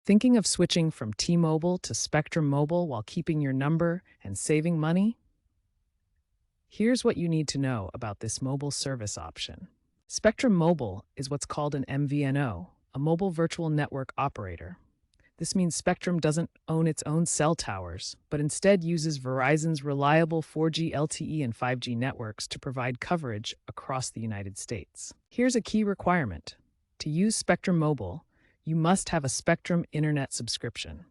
Thinking of switching from T-Mobile to Spectrum Mobile while keeping your number and saving money? Here's what you need to know about this mobile service option. Spectrum Mobile is what's called an MVNO, a mobile virtual network operator. This means Spectrum doesn't own its own cell towers, but instead uses Verizon's reliable 4G LTE and 5G networks to provide coverage across the United States. Here's a key requirement. To use Spectrum Mobile, you must have a Spectrum Internet subscription.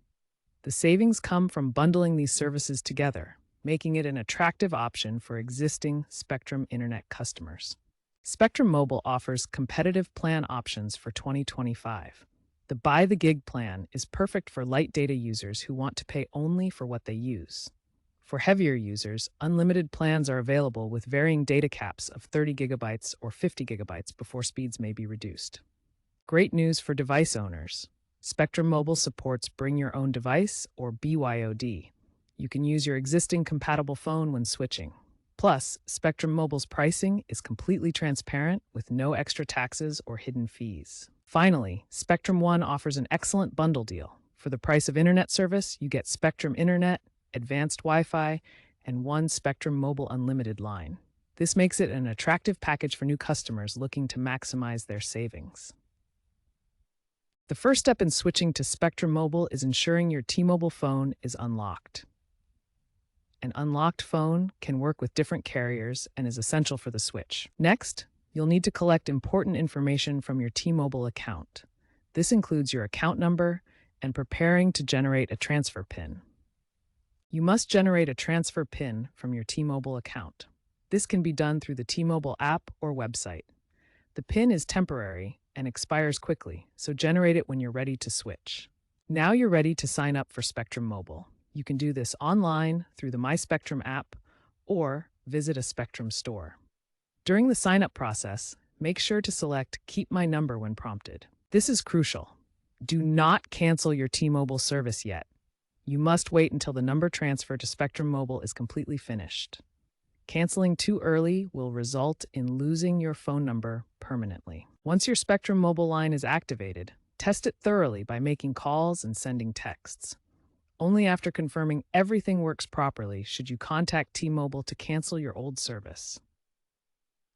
The savings come from bundling these services together, making it an attractive option for existing Spectrum Internet customers. Spectrum Mobile offers competitive plan options for 2025. The Buy the Gig plan is perfect for light data users who want to pay only for what they use. For heavier users, unlimited plans are available with varying data caps of 30 gigabytes or 50 gigabytes before speeds may be reduced. Great news for device owners. Spectrum Mobile supports Bring Your Own Device, or BYOD. You can use your existing compatible phone when switching. Plus, Spectrum Mobile's pricing is completely transparent with no extra taxes or hidden fees. Finally, Spectrum One offers an excellent bundle deal. For the price of internet service, you get Spectrum Internet, advanced Wi-Fi, and one Spectrum Mobile Unlimited line. This makes it an attractive package for new customers looking to maximize their savings. The first step in switching to Spectrum Mobile is ensuring your T-Mobile phone is unlocked. An unlocked phone can work with different carriers and is essential for the switch. Next, you'll need to collect important information from your T-Mobile account. This includes your account number and preparing to generate a transfer PIN. You must generate a transfer PIN from your T-Mobile account. This can be done through the T-Mobile app or website. The PIN is temporary and expires quickly, so generate it when you're ready to switch. Now you're ready to sign up for Spectrum Mobile. You can do this online through the My Spectrum app or visit a Spectrum store. During the sign-up process, make sure to select Keep My Number when prompted. This is crucial. Do not cancel your T-Mobile service yet. You must wait until the number transfer to Spectrum Mobile is completely finished. Canceling too early will result in losing your phone number permanently. Once your Spectrum Mobile line is activated, test it thoroughly by making calls and sending texts. Only after confirming everything works properly should you contact T-Mobile to cancel your old service.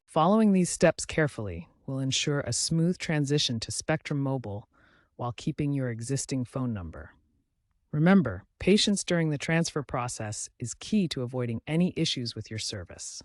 Following these steps carefully will ensure a smooth transition to Spectrum Mobile while keeping your existing phone number. Remember, patience during the transfer process is key to avoiding any issues with your service.